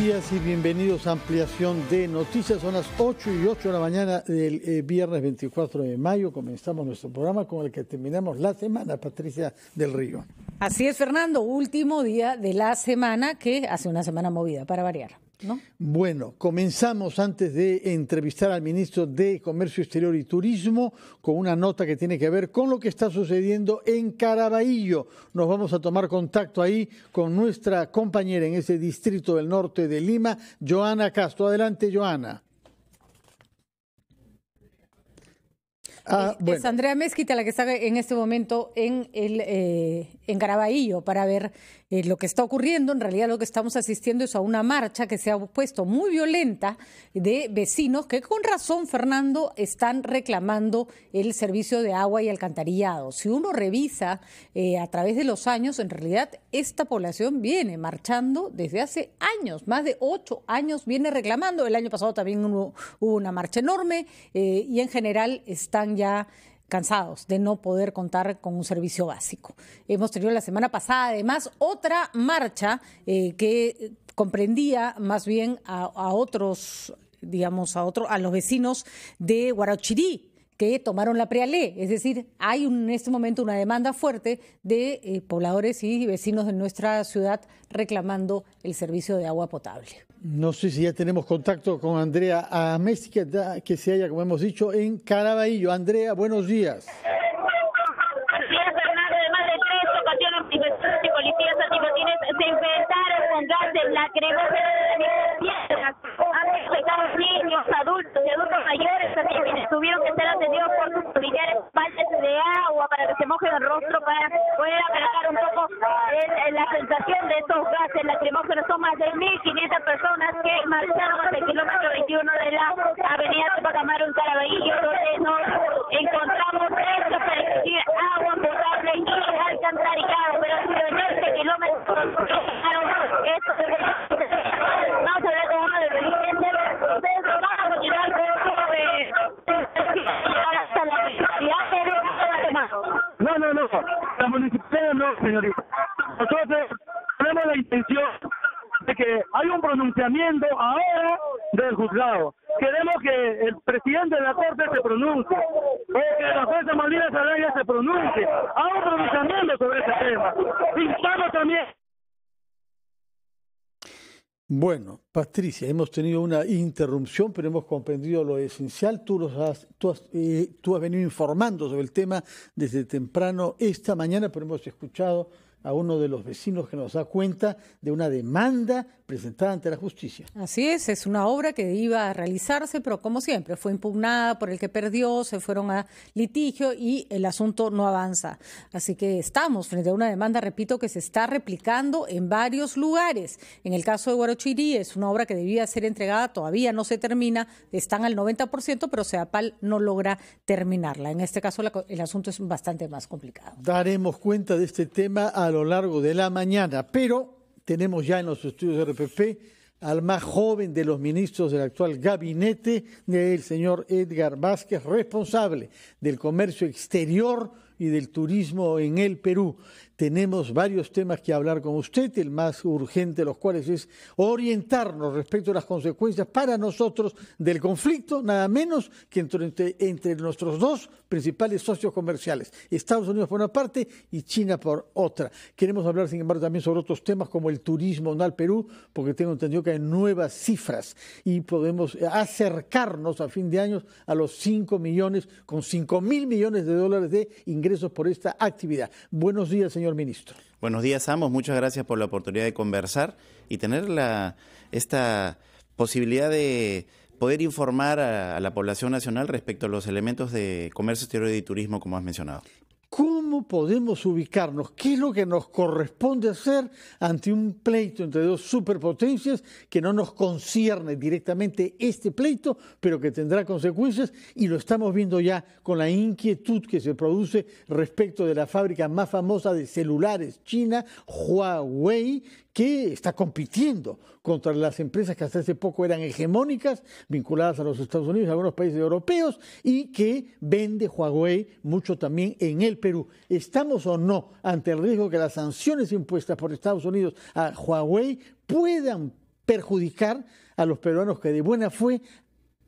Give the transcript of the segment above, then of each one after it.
días y bienvenidos a Ampliación de Noticias. Son las 8:08 de la mañana del viernes 24 de mayo. Comenzamos nuestro programa con el que terminamos la semana, Patricia del Río. Así es, Fernando, último día de la semana, que hace una semana movida, para variar, ¿no? Bueno, comenzamos antes de entrevistar al ministro de Comercio Exterior y Turismo con una nota que tiene que ver con lo que está sucediendo en Caraballo. Nos vamos a tomar contacto ahí con nuestra compañera en ese distrito del norte de Lima, Joana Castro. Adelante, Joana. Es Andrea Mezquita la que está en este momento en Caraballo para ver lo que está ocurriendo. En realidad lo que estamos asistiendo es a una marcha que se ha puesto muy violenta de vecinos que con razón, Fernando, están reclamando el servicio de agua y alcantarillado. Si uno revisa a través de los años, en realidad esta población viene marchando desde hace años, más de 8 años viene reclamando. El año pasado también hubo una marcha enorme y en general están ya cansados de no poder contar con un servicio básico. Hemos tenido la semana pasada, además, otra marcha que comprendía más bien a otros, digamos, a los vecinos de Guarochirí, que tomaron la prealé. Es decir, hay en este momento una demanda fuerte de pobladores y vecinos de nuestra ciudad reclamando el servicio de agua potable. No sé si ya tenemos contacto con Andrea Mezquita, que se halla, como hemos dicho, en Caraballo. Andrea, buenos días. Así es, Fernando. De más de 3 ocasiones, manifestantes y policías antimotines se enfrentaron con gases lacrimógenos y piedras. Han afectado niños, adultos y adultos mayores, así que tuvieron que ser atendidos por sus familiares, baldes de agua para que se mojen el rostro, para poder aplacar un poco la sensación de estos gases lacrimógenos. Son más de 1.500 personas que marcharon hasta el kilómetro 21 de la avenida Tupac Amaru en Caraballo, donde nos encontramos prestos para exigir agua potable y alcantarillado. Pero ha sido en este kilómetro esto. Vamos a hablar con uno de los dirigentes. Ustedes van a continuar con hasta la municipalidad de No. La municipalidad no, señorita. Nosotros tenemos la intención de que hay un pronunciamiento ahora del juzgado. Queremos que el presidente de la Corte se pronuncie, o que la jueza Malvina Sarabia se pronuncie. Hay un pronunciamiento sobre ese tema. Pintamos también. Bueno, Patricia, hemos tenido una interrupción, pero hemos comprendido lo esencial. Tú has venido informando sobre el tema desde temprano esta mañana, pero hemos escuchado a uno de los vecinos que nos da cuenta de una demanda presentada ante la justicia. Así es una obra que iba a realizarse, pero como siempre fue impugnada por el que perdió, se fueron a litigio y el asunto no avanza. Así que estamos frente a una demanda, repito, que se está replicando en varios lugares. En el caso de Guarochirí es una obra que debía ser entregada, todavía no se termina, están al 90%, pero Sedapal no logra terminarla. En este caso el asunto es bastante más complicado. Daremos cuenta de este tema a lo largo de la mañana, pero tenemos ya en los estudios de RPP al más joven de los ministros del actual gabinete, el señor Edgar Vázquez, responsable del comercio exterior y del turismo en el Perú. Tenemos varios temas que hablar con usted, el más urgente de los cuales es orientarnos respecto a las consecuencias para nosotros del conflicto, nada menos que entre nuestros dos principales socios comerciales, Estados Unidos por una parte y China por otra. Queremos hablar, sin embargo, también sobre otros temas como el turismo al Perú, porque tengo entendido que hay nuevas cifras y podemos acercarnos a fin de año a los 5 millones, con 5.000 millones de dólares de ingresos por esta actividad. Buenos días, señor ministro. Buenos días a ambos, muchas gracias por la oportunidad de conversar y tener esta posibilidad de poder informar a la población nacional respecto a los elementos de comercio exterior y turismo, como has mencionado. ¿Cómo podemos ubicarnos? ¿Qué es lo que nos corresponde hacer ante un pleito entre dos superpotencias que no nos concierne directamente este pleito, pero que tendrá consecuencias? Y lo estamos viendo ya con la inquietud que se produce respecto de la fábrica más famosa de celulares china, Huawei, que está compitiendo contra las empresas que hasta hace poco eran hegemónicas, vinculadas a los Estados Unidos y a algunos países europeos, y que vende Huawei mucho también en el Perú. ¿Estamos o no ante el riesgo que las sanciones impuestas por Estados Unidos a Huawei puedan perjudicar a los peruanos que de buena fe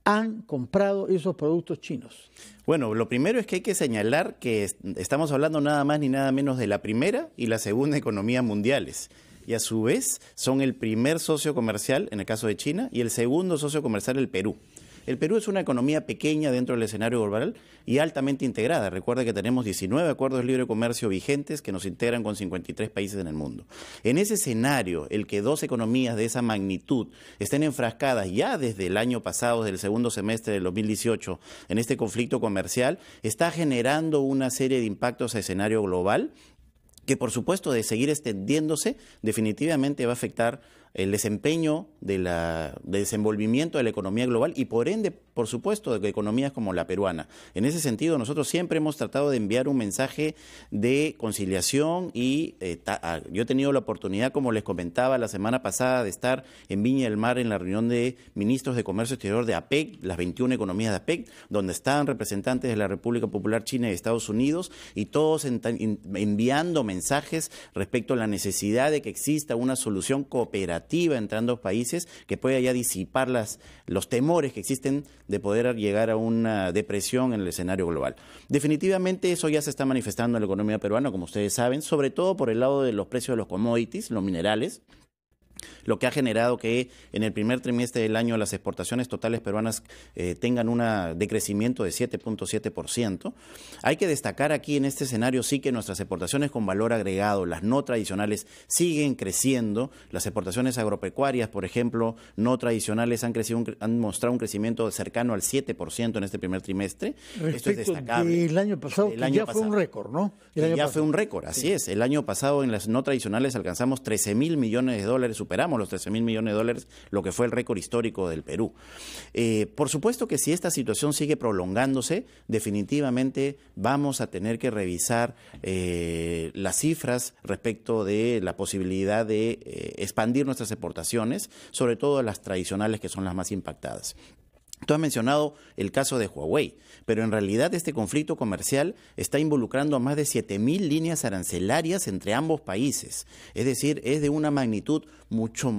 han comprado esos productos chinos? Bueno, lo primero es que hay que señalar que estamos hablando nada más ni nada menos de la primera y la segunda economía mundiales. Y a su vez son el primer socio comercial, en el caso de China, y el segundo socio comercial, el Perú. El Perú es una economía pequeña dentro del escenario global y altamente integrada. Recuerda que tenemos 19 acuerdos de libre comercio vigentes que nos integran con 53 países en el mundo. En ese escenario, el que dos economías de esa magnitud estén enfrascadas ya desde el año pasado, desde el segundo semestre del 2018, en este conflicto comercial, está generando una serie de impactos a escenario global que, por supuesto, de seguir extendiéndose, definitivamente va a afectar el desempeño de desenvolvimiento de la economía global y, por ende, por supuesto, de economías como la peruana. En ese sentido, nosotros siempre hemos tratado de enviar un mensaje de conciliación y yo he tenido la oportunidad, como les comentaba la semana pasada, de estar en Viña del Mar en la reunión de ministros de Comercio Exterior de APEC, las 21 economías de APEC, donde estaban representantes de la República Popular China y de Estados Unidos, y todos enviando mensajes respecto a la necesidad de que exista una solución cooperativa entre ambos países que pueda ya disipar los temores que existen de poder llegar a una depresión en el escenario global. Definitivamente eso ya se está manifestando en la economía peruana, como ustedes saben, sobre todo por el lado de los precios de los commodities, los minerales, lo que ha generado que en el primer trimestre del año las exportaciones totales peruanas tengan un decrecimiento de 7.7%. Hay que destacar aquí en este escenario sí que nuestras exportaciones con valor agregado, las no tradicionales, siguen creciendo. Las exportaciones agropecuarias, por ejemplo, no tradicionales han mostrado un crecimiento cercano al 7% en este primer trimestre. Respecto Esto es destacable. Del año pasado, que ya fue un récord, ¿no? Fue un récord, así es. El año pasado en las no tradicionales alcanzamos 13.000 millones de dólares, superamos los 13.000 millones de dólares, lo que fue el récord histórico del Perú. Por supuesto que si esta situación sigue prolongándose, definitivamente vamos a tener que revisar las cifras respecto de la posibilidad de expandir nuestras exportaciones, sobre todo las tradicionales, que son las más impactadas. Tú has mencionado el caso de Huawei, pero en realidad este conflicto comercial está involucrando a más de 7.000 líneas arancelarias entre ambos países. Es decir, es de una magnitud mucho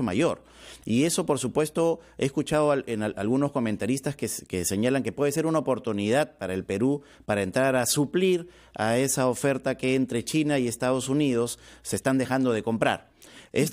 mayor. Y eso, por supuesto, he escuchado en algunos comentaristas que señalan que puede ser una oportunidad para el Perú para entrar a suplir a esa oferta que entre China y Estados Unidos se están dejando de comprar.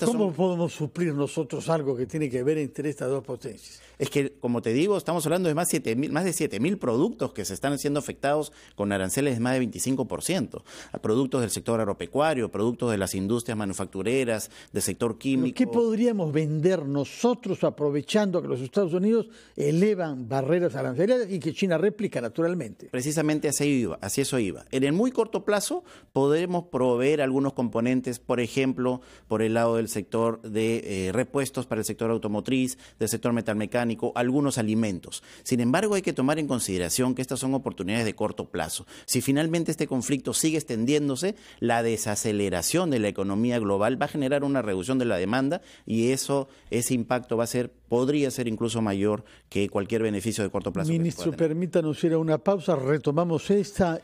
¿Cómo podemos suplir nosotros algo que tiene que ver entre estas dos potencias? Es que, como te digo, estamos hablando de más de 7.000 productos que se están siendo afectados con aranceles de más de 25%. A productos del sector agropecuario, productos de las industrias manufactureras, del sector químico. ¿Qué podríamos vender nosotros aprovechando que los Estados Unidos elevan barreras arancelarias y que China réplica naturalmente? Precisamente hacia eso iba. En el muy corto plazo podemos proveer algunos componentes, por ejemplo, por el lado del sector de repuestos para el sector automotriz, del sector metalmecánico, algunos alimentos. Sin embargo, hay que tomar en consideración que estas son oportunidades de corto plazo. Si finalmente este conflicto sigue extendiéndose, la desaceleración de la economía global va a generar una reducción de la demanda y ese impacto podría ser incluso mayor que cualquier beneficio de corto plazo. Ministro, permítanos ir a una pausa, retomamos esta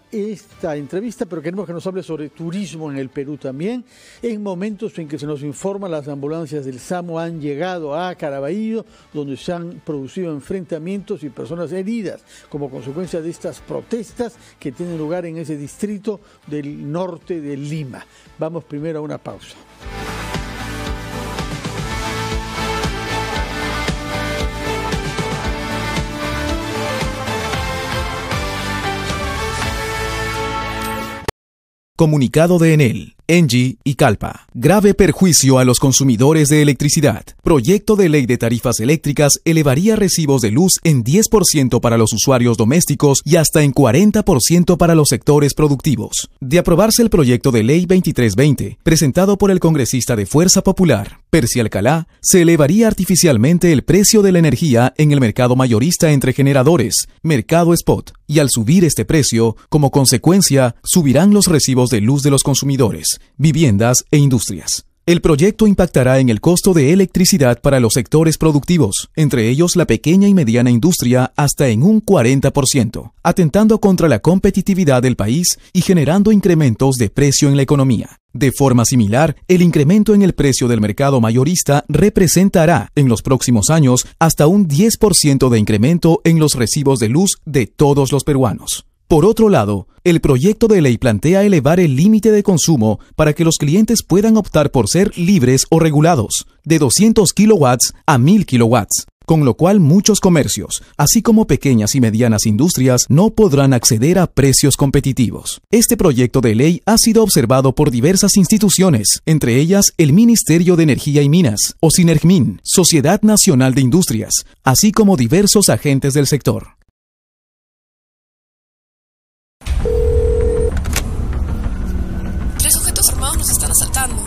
entrevista, pero queremos que nos hable sobre turismo en el Perú también, en momentos en que se nos informa las ambulancias del SAMU han llegado a Caraballo, donde se han producido enfrentamientos y personas heridas como consecuencia de estas protestas que tienen lugar en ese distrito del norte de Lima. Vamos primero a una pausa. Comunicado de Enel, Engie y Calpa. Grave perjuicio a los consumidores de electricidad. Proyecto de ley de tarifas eléctricas elevaría recibos de luz en 10% para los usuarios domésticos y hasta en 40% para los sectores productivos. De aprobarse el proyecto de ley 2320, presentado por el congresista de Fuerza Popular, Percy Alcalá, se elevaría artificialmente el precio de la energía en el mercado mayorista entre generadores, mercado spot, y al subir este precio, como consecuencia, subirán los recibos de luz de los consumidores, viviendas e industrias. El proyecto impactará en el costo de electricidad para los sectores productivos, entre ellos la pequeña y mediana industria, hasta en un 40%, atentando contra la competitividad del país y generando incrementos de precio en la economía. De forma similar, el incremento en el precio del mercado mayorista representará en los próximos años hasta un 10% de incremento en los recibos de luz de todos los peruanos. Por otro lado, el proyecto de ley plantea elevar el límite de consumo para que los clientes puedan optar por ser libres o regulados, de 200 kilowatts a 1000 kilowatts, con lo cual muchos comercios, así como pequeñas y medianas industrias, no podrán acceder a precios competitivos. Este proyecto de ley ha sido observado por diversas instituciones, entre ellas el Ministerio de Energía y Minas, o Sinergmin, Sociedad Nacional de Industrias, así como diversos agentes del sector. Tres sujetos armados nos están asaltando.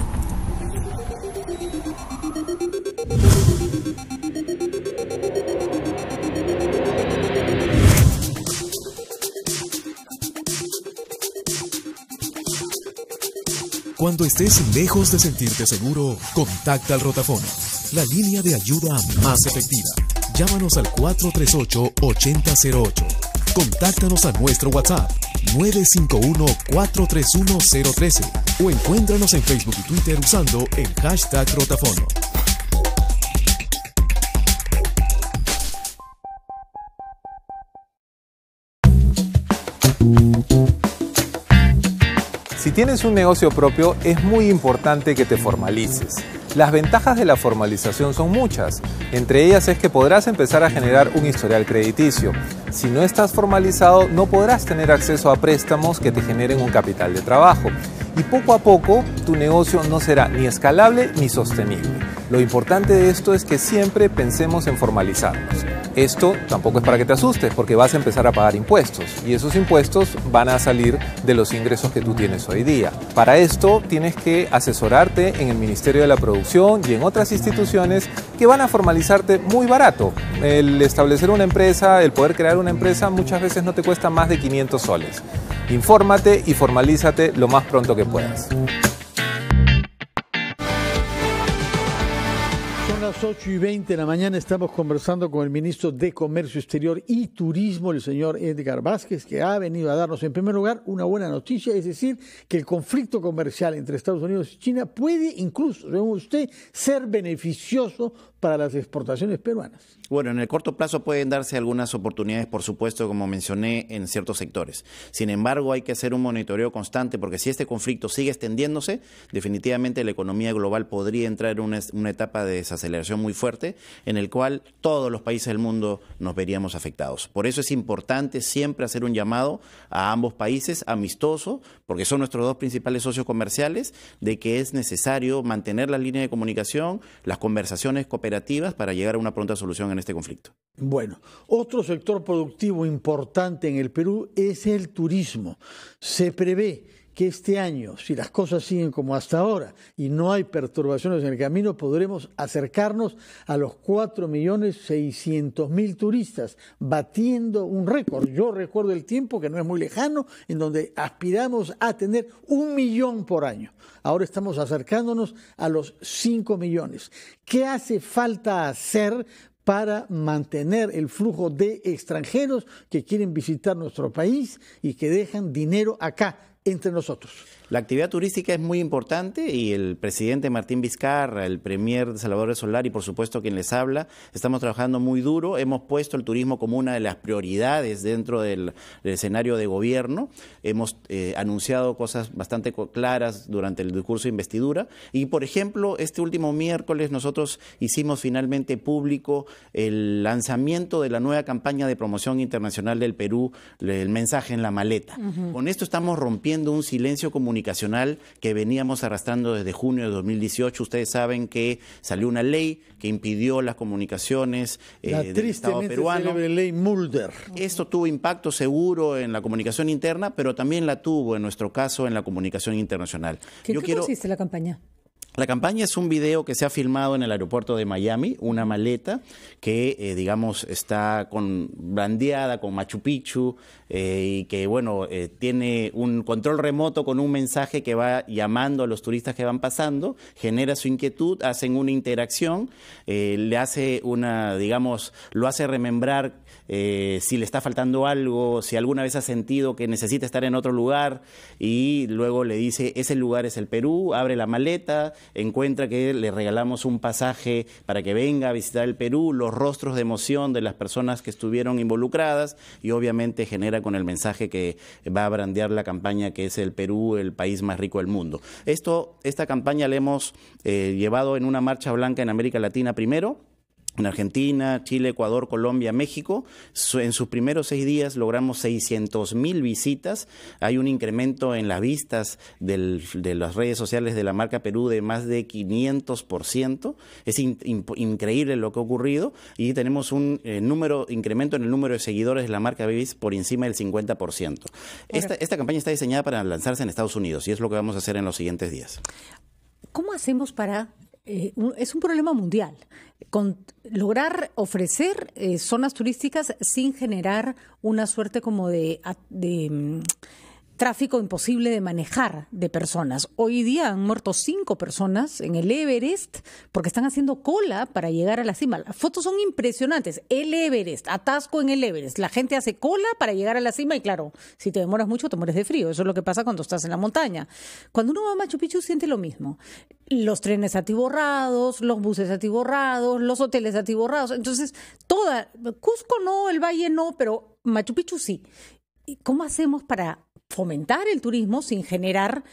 Cuando estés lejos de sentirte seguro, contacta al Rotafono, la línea de ayuda más efectiva. Llámanos al 438-8008. Contáctanos a nuestro WhatsApp 951-431-013 o encuéntranos en Facebook y Twitter usando el hashtag Rotafono. Si tienes un negocio propio, es muy importante que te formalices. Las ventajas de la formalización son muchas. Entre ellas es que podrás empezar a generar un historial crediticio. Si no estás formalizado, no podrás tener acceso a préstamos que te generen un capital de trabajo. Y poco a poco, tu negocio no será ni escalable ni sostenible. Lo importante de esto es que siempre pensemos en formalizarnos. Esto tampoco es para que te asustes, porque vas a empezar a pagar impuestos y esos impuestos van a salir de los ingresos que tú tienes hoy día. Para esto tienes que asesorarte en el Ministerio de la Producción y en otras instituciones que van a formalizarte muy barato. El establecer una empresa, el poder crear una empresa muchas veces no te cuesta más de 500 soles. Infórmate y formalízate lo más pronto que puedas. Son las 8:20 de la mañana, estamos conversando con el ministro de Comercio Exterior y Turismo, el señor Edgar Vázquez, que ha venido a darnos en primer lugar una buena noticia, es decir, que el conflicto comercial entre Estados Unidos y China puede incluso, según usted, ser beneficioso para las exportaciones peruanas. Bueno, en el corto plazo pueden darse algunas oportunidades, por supuesto, como mencioné, en ciertos sectores. Sin embargo, hay que hacer un monitoreo constante porque si este conflicto sigue extendiéndose, definitivamente la economía global podría entrar en una etapa de desaceleración muy fuerte en el cual todos los países del mundo nos veríamos afectados. Por eso es importante siempre hacer un llamado a ambos países amistoso, porque son nuestros dos principales socios comerciales, de que es necesario mantener la línea de comunicación, las conversaciones cooperativas para llegar a una pronta solución en este conflicto. Bueno, otro sector productivo importante en el Perú es el turismo. Se prevé que este año, si las cosas siguen como hasta ahora y no hay perturbaciones en el camino, podremos acercarnos a los 4.600.000 turistas, batiendo un récord. Yo recuerdo el tiempo, que no es muy lejano, en donde aspiramos a tener 1 millón por año. Ahora estamos acercándonos a los 5 millones. ¿Qué hace falta hacer para mantener el flujo de extranjeros que quieren visitar nuestro país y que dejan dinero acá entre nosotros? La actividad turística es muy importante y el presidente Martín Vizcarra, el premier Salvador Solari, por supuesto quien les habla, estamos trabajando muy duro. Hemos puesto el turismo como una de las prioridades dentro del escenario de gobierno. Hemos anunciado cosas bastante claras durante el discurso de investidura y, por ejemplo, este último miércoles nosotros hicimos finalmente público el lanzamiento de la nueva campaña de promoción internacional del Perú, el mensaje en la maleta. Con esto estamos rompiendo un silencio comunicacional que veníamos arrastrando desde junio de 2018. Ustedes saben que salió una ley que impidió las comunicaciones del Estado peruano. La ley Mulder. Esto tuvo impacto seguro en la comunicación interna, pero también la tuvo, en nuestro caso, en la comunicación internacional. ¿Qué consiste la campaña? La campaña es un video que se ha filmado en el aeropuerto de Miami, una maleta que, digamos, está brandeada con Machu Picchu y que, bueno, tiene un control remoto con un mensaje que va llamando a los turistas que van pasando, genera su inquietud, hacen una interacción, le hace digamos, lo hace remembrar si le está faltando algo, si alguna vez ha sentido que necesita estar en otro lugar, y luego le dice, ese lugar es el Perú, abre la maleta, encuentra que le regalamos un pasaje para que venga a visitar el Perú, los rostros de emoción de las personas que estuvieron involucradas, y obviamente genera con el mensaje que va a brandear la campaña, que es el Perú, el país más rico del mundo. Esta campaña la hemos llevado en una marcha blanca en América Latina primero, en Argentina, Chile, Ecuador, Colombia, México. En sus primeros 6 días logramos 600,000 visitas. Hay un incremento en las vistas de las redes sociales de la marca Perú de más de 500%. Es increíble lo que ha ocurrido, y tenemos un incremento en el número de seguidores de la marca Babies por encima del 50%. Esta campaña está diseñada para lanzarse en Estados Unidos, y es lo que vamos a hacer en los siguientes días. ¿Cómo hacemos para... es un problema mundial, lograr ofrecer zonas turísticas sin generar una suerte como de tráfico imposible de manejar de personas? Hoy día han muerto 5 personas en el Everest porque están haciendo cola para llegar a la cima. Las fotos son impresionantes. El Everest, atasco en el Everest. La gente hace cola para llegar a la cima y, claro, si te demoras mucho te mueres de frío. Eso es lo que pasa cuando estás en la montaña. Cuando uno va a Machu Picchu siente lo mismo. Los trenes atiborrados, los buses atiborrados, los hoteles atiborrados. Entonces, Cusco no, el Valle no, pero Machu Picchu sí. ¿Y cómo hacemos para fomentar el turismo sin generar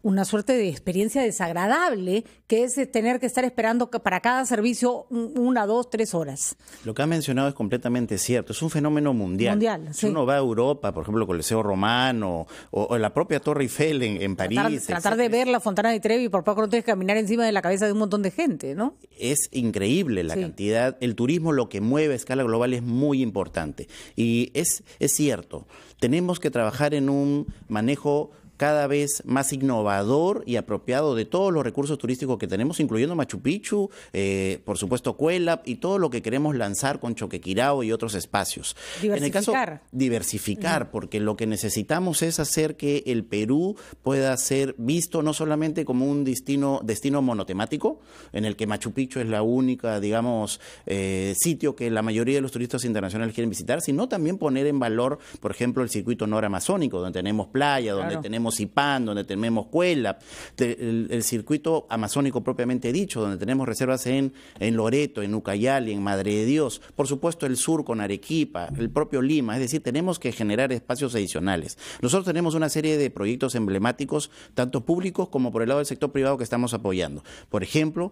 una suerte de experiencia desagradable, que es tener que estar esperando para cada servicio 1, 2, 3 horas? Lo que ha mencionado es completamente cierto. Es un fenómeno mundial. Si uno va a Europa, por ejemplo, el Coliseo Romano o la propia Torre Eiffel en París. Tratar de ver la Fontana de Trevi, por poco no tienes que caminar encima de la cabeza de un montón de gente, ¿no? Es increíble la cantidad. El turismo, lo que mueve a escala global, es muy importante. Y es cierto. Tenemos que trabajar en un manejo cada vez más innovador y apropiado de todos los recursos turísticos que tenemos, incluyendo Machu Picchu, por supuesto Cuelap, y todo lo que queremos lanzar con Choquequirao y otros espacios. Diversificar, porque lo que necesitamos es hacer que el Perú pueda ser visto no solamente como un destino monotemático, en el que Machu Picchu es la única, digamos, sitio que la mayoría de los turistas internacionales quieren visitar, sino también poner en valor, por ejemplo, el circuito noramazónico, donde tenemos playa, donde tenemos Ipán, donde tenemos Cuelap, el circuito amazónico propiamente dicho, donde tenemos reservas en Loreto, en Ucayali, en Madre de Dios, por supuesto el sur con Arequipa, el propio Lima. Es decir, tenemos que generar espacios adicionales. Nosotros tenemos una serie de proyectos emblemáticos, tanto públicos como por el lado del sector privado, que estamos apoyando. Por ejemplo,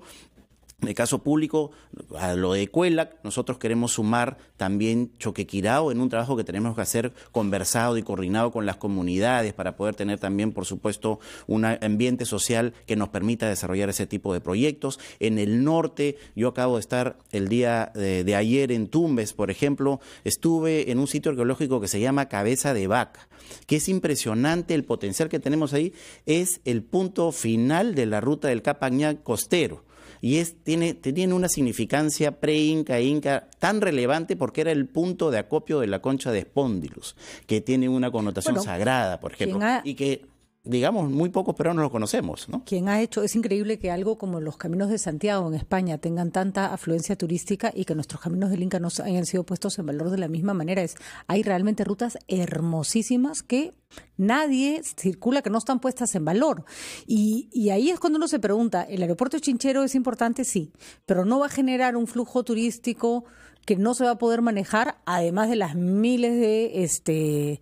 en el caso público, a lo de Cuelap, nosotros queremos sumar también Choquequirao en un trabajo que tenemos que hacer conversado y coordinado con las comunidades para poder tener también, por supuesto, un ambiente social que nos permita desarrollar ese tipo de proyectos. En el norte, yo acabo de estar el día de ayer en Tumbes, por ejemplo, estuve en un sitio arqueológico que se llama Cabeza de Vaca, que es impresionante el potencial que tenemos ahí. Es el punto final de la ruta del Capañá costero. Y tiene una significancia pre-inca e inca tan relevante porque era el punto de acopio de la concha de Spondylus, que tiene una connotación sagrada, por ejemplo, y que, digamos, muy pocos peruanos lo conocemos, ¿no? Es increíble que algo como los caminos de Santiago en España tengan tanta afluencia turística y que nuestros caminos del Inca no hayan sido puestos en valor de la misma manera. Hay realmente rutas hermosísimas que nadie circula, que no están puestas en valor. Y ahí es cuando uno se pregunta, ¿el aeropuerto de Chinchero es importante? Sí, pero no va a generar un flujo turístico que no se va a poder manejar, además de las miles de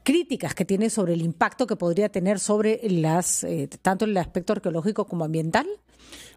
críticas que tiene sobre el impacto que podría tener sobre tanto el aspecto arqueológico como ambiental.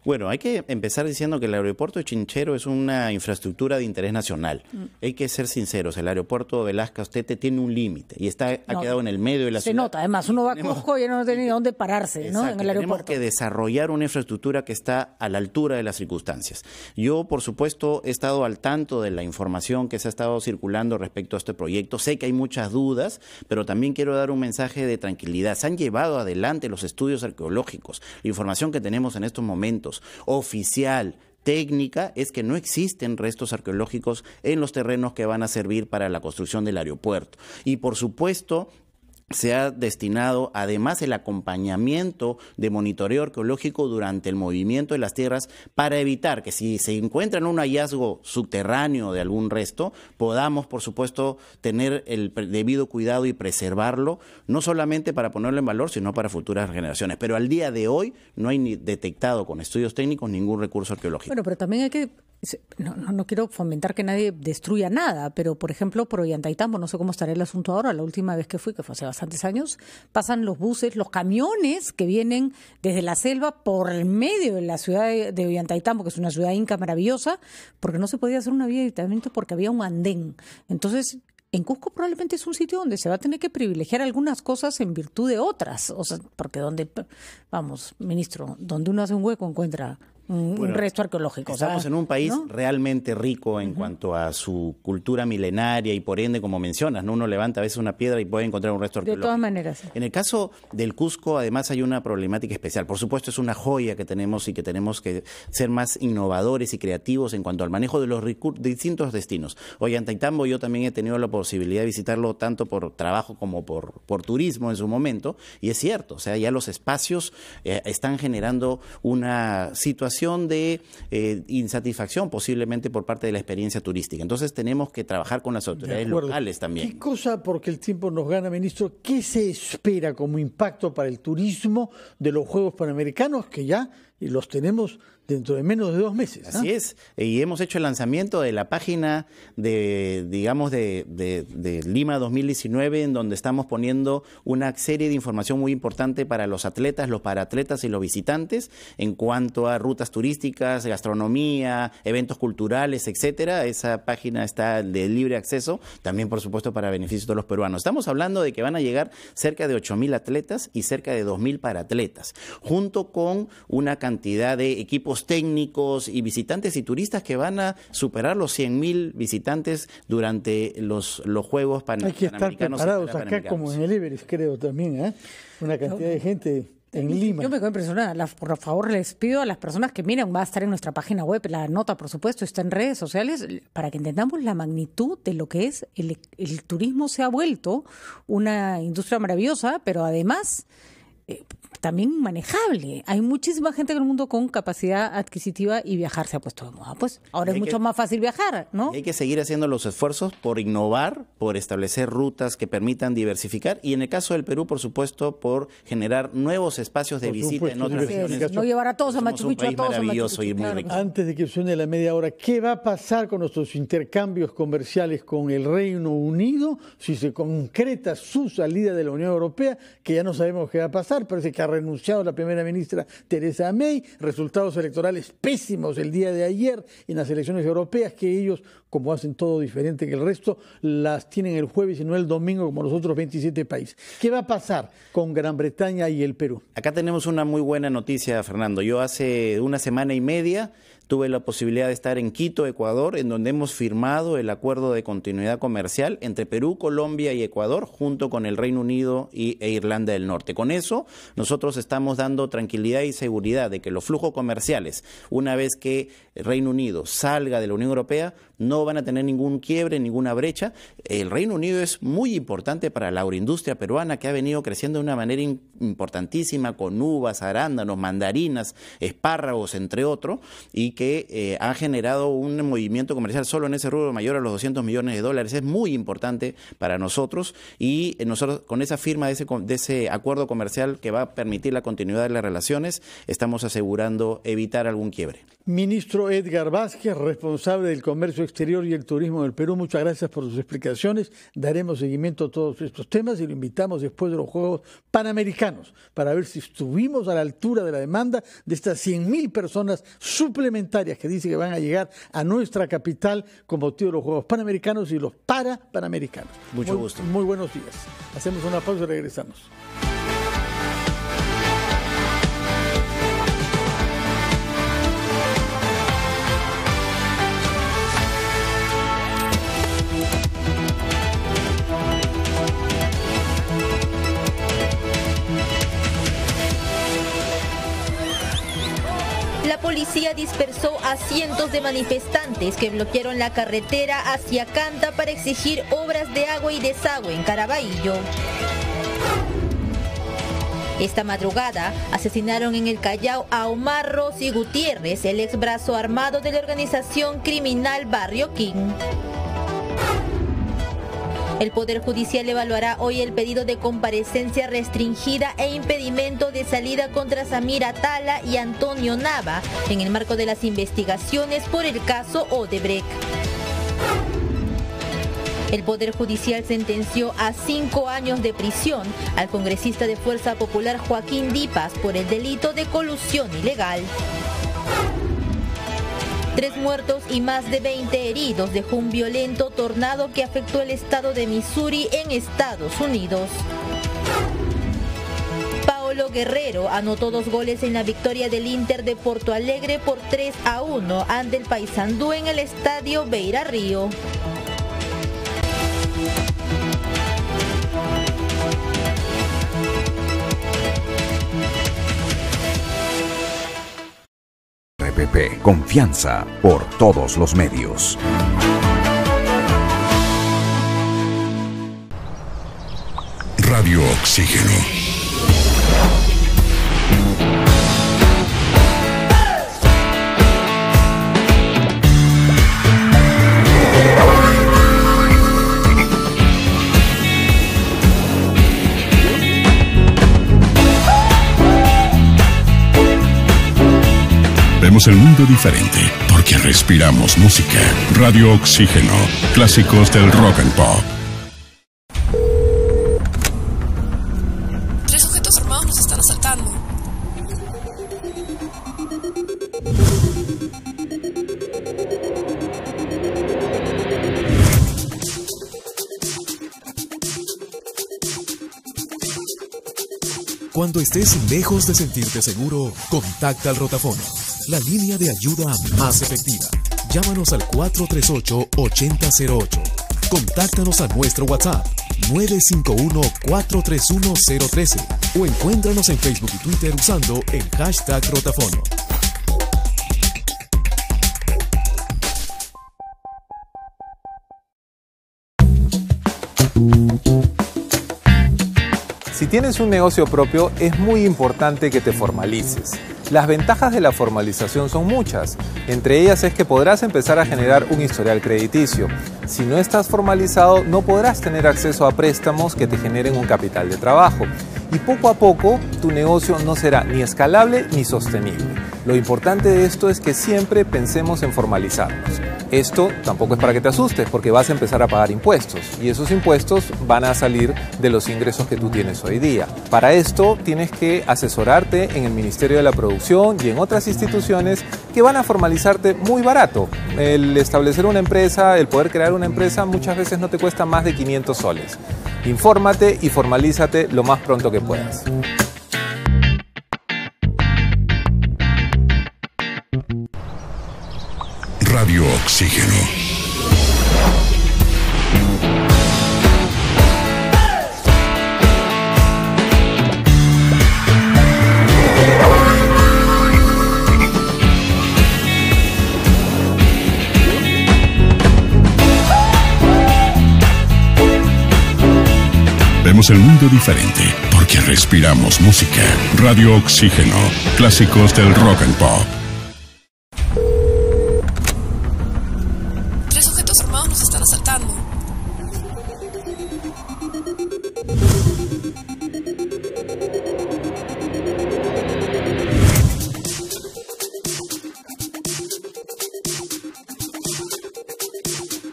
Bueno, hay que empezar diciendo que el aeropuerto de Chinchero es una infraestructura de interés nacional. Hay que ser sinceros, el aeropuerto Velasco Astete tiene un límite y ha quedado en el medio de la ciudad. Se nota, además, uno va a Cusco y no tiene ni dónde pararse, ¿no? En el aeropuerto. Tenemos que desarrollar una infraestructura que está a la altura de las circunstancias. Yo, por supuesto, he estado al tanto de la información que se ha estado circulando respecto a este proyecto. Sé que hay muchas dudas, pero también quiero dar un mensaje de tranquilidad. Se han llevado adelante los estudios arqueológicos. La información que tenemos en estos momentos, oficial, técnica, es que no existen restos arqueológicos en los terrenos que van a servir para la construcción del aeropuerto. Y por supuesto, se ha destinado además el acompañamiento de monitoreo arqueológico durante el movimiento de las tierras para evitar que si se encuentra un hallazgo subterráneo de algún resto, podamos, por supuesto, tener el debido cuidado y preservarlo, no solamente para ponerlo en valor, sino para futuras generaciones. Pero al día de hoy no hay ni detectado con estudios técnicos ningún recurso arqueológico. Bueno, pero también hay que... No quiero fomentar que nadie destruya nada, pero por ejemplo por Ollantaytambo, no sé cómo estará el asunto ahora, la última vez que fui, que fue hace bastantes años, pasan los buses, los camiones que vienen desde la selva por el medio de la ciudad de Ollantaytambo, que es una ciudad inca maravillosa, porque no se podía hacer una vía de avituallamiento porque había un andén. Entonces, en Cusco probablemente es un sitio donde se va a tener que privilegiar algunas cosas en virtud de otras, o sea, porque vamos, ministro, donde uno hace un hueco encuentra un resto arqueológico. Estamos en un país realmente rico en cuanto a su cultura milenaria y por ende, como mencionas, ¿no? Uno levanta a veces una piedra y puede encontrar un resto arqueológico. De todas maneras. En el caso del Cusco, además, hay una problemática especial. Por supuesto, es una joya que tenemos y que tenemos que ser más innovadores y creativos en cuanto al manejo de los distintos destinos. Ollantaytambo, yo también he tenido la posibilidad de visitarlo tanto por trabajo como por turismo en su momento, y es cierto, o sea, ya los espacios están generando una situación de insatisfacción posiblemente por parte de la experiencia turística. Entonces tenemos que trabajar con las autoridades locales también. ¿Qué cosa, porque el tiempo nos gana, ministro, qué se espera como impacto para el turismo de los Juegos Panamericanos, que ya los tenemos dentro de menos de 2 meses? Así es, y hemos hecho el lanzamiento de la página de Lima 2019, en donde estamos poniendo una serie de información muy importante para los atletas, los paraatletas y los visitantes en cuanto a rutas turísticas, gastronomía, eventos culturales, etcétera. Esa página está de libre acceso, también por supuesto para beneficio de todos los peruanos. Estamos hablando de que van a llegar cerca de 8.000 atletas y cerca de 2.000 paraatletas, junto con una cantidad de equipos técnicos y visitantes y turistas que van a superar los 100.000 visitantes durante los Juegos Panamericanos. Hay que estar preparados acá como en el Everest, creo también, una cantidad de gente en Lima. Yo me quedo impresionada. Por favor, les pido a las personas que miren, va a estar en nuestra página web, la nota, por supuesto, está en redes sociales, para que entendamos la magnitud de lo que es el turismo. Se ha vuelto una industria maravillosa, pero además también manejable. Hay muchísima gente en el mundo con capacidad adquisitiva y viajar se ha puesto de moda. Pues ahora es mucho más fácil viajar, ¿no? Y hay que seguir haciendo los esfuerzos por innovar, por establecer rutas que permitan diversificar y en el caso del Perú, por supuesto, por generar nuevos espacios de visita en otras regiones. No llevar a todos a Machu Picchu, a todos a Machu Picchu. Y muy rico. Antes de que suene la media hora, ¿qué va a pasar con nuestros intercambios comerciales con el Reino Unido si se concreta su salida de la Unión Europea? Que ya no sabemos qué va a pasar. Parece que ha renunciado la primera ministra Theresa May, resultados electorales pésimos el día de ayer en las elecciones europeas, que ellos, como hacen todo diferente que el resto, las tienen el jueves y no el domingo como los otros 27 países. ¿Qué va a pasar con Gran Bretaña y el Perú? Acá tenemos una muy buena noticia, Fernando. Yo hace 1 semana y media tuve la posibilidad de estar en Quito, Ecuador, en donde hemos firmado el acuerdo de continuidad comercial entre Perú, Colombia y Ecuador, junto con el Reino Unido e Irlanda del Norte. Con eso, nosotros estamos dando tranquilidad y seguridad de que los flujos comerciales, una vez que el Reino Unido salga de la Unión Europea, no van a tener ningún quiebre, ninguna brecha. El Reino Unido es muy importante para la agroindustria peruana, que ha venido creciendo de una manera importantísima, con uvas, arándanos, mandarinas, espárragos, entre otros, y que ha generado un movimiento comercial solo en ese rubro mayor a los $200 millones. Es muy importante para nosotros y nosotros con esa firma de ese acuerdo comercial que va a permitir la continuidad de las relaciones, estamos asegurando evitar algún quiebre. Ministro Edgar Vázquez, responsable del Comercio Exterior y el Turismo del Perú, muchas gracias por sus explicaciones. Daremos seguimiento a todos estos temas y lo invitamos después de los Juegos Panamericanos para ver si estuvimos a la altura de la demanda de estas 100.000 personas suplementarias que dice que van a llegar a nuestra capital con motivo de los Juegos Panamericanos y los Panamericanos. Mucho gusto. Muy buenos días. Hacemos una pausa y regresamos. La policía dispersó a cientos de manifestantes que bloquearon la carretera hacia Canta para exigir obras de agua y desagüe en Caraballo. Esta madrugada asesinaron en el Callao a Omar Rossi Gutiérrez, el ex brazo armado de la organización criminal Barrio King. El Poder Judicial evaluará hoy el pedido de comparecencia restringida e impedimento de salida contra Samir Atala y Antonio Nava en el marco de las investigaciones por el caso Odebrecht. El Poder Judicial sentenció a 5 años de prisión al congresista de Fuerza Popular Joaquín Dipas por el delito de colusión ilegal. 3 muertos y más de 20 heridos dejó un violento tornado que afectó el estado de Missouri en Estados Unidos. Paolo Guerrero anotó 2 goles en la victoria del Inter de Porto Alegre por 3-1 ante el Paysandú en el estadio Beira Río. RPP, confianza por todos los medios. Radio Oxígeno. Vemos el mundo diferente porque respiramos música. Radio Oxígeno, clásicos del rock and pop. 3 sujetos armados nos están asaltando. Cuando estés lejos de sentirte seguro, contacta al Rotafono, la línea de ayuda más efectiva. Llámanos al 438-8008. Contáctanos a nuestro WhatsApp 951-431-013 o encuéntranos en Facebook y Twitter usando el hashtag Rotafono. Si tienes un negocio propio, es muy importante que te formalices. Las ventajas de la formalización son muchas. Entre ellas es que podrás empezar a generar un historial crediticio. Si no estás formalizado, no podrás tener acceso a préstamos que te generen un capital de trabajo. Y poco a poco, tu negocio no será ni escalable ni sostenible. Lo importante de esto es que siempre pensemos en formalizarnos. Esto tampoco es para que te asustes, porque vas a empezar a pagar impuestos y esos impuestos van a salir de los ingresos que tú tienes hoy día. Para esto tienes que asesorarte en el Ministerio de la Producción y en otras instituciones que van a formalizarte muy barato. El establecer una empresa, el poder crear una empresa muchas veces no te cuesta más de 500 soles. Infórmate y formalízate lo más pronto que puedas. Radio Oxígeno. Vemos el mundo diferente porque respiramos música. Radio Oxígeno, clásicos del rock and pop. 3 sujetos armados nos están asaltando.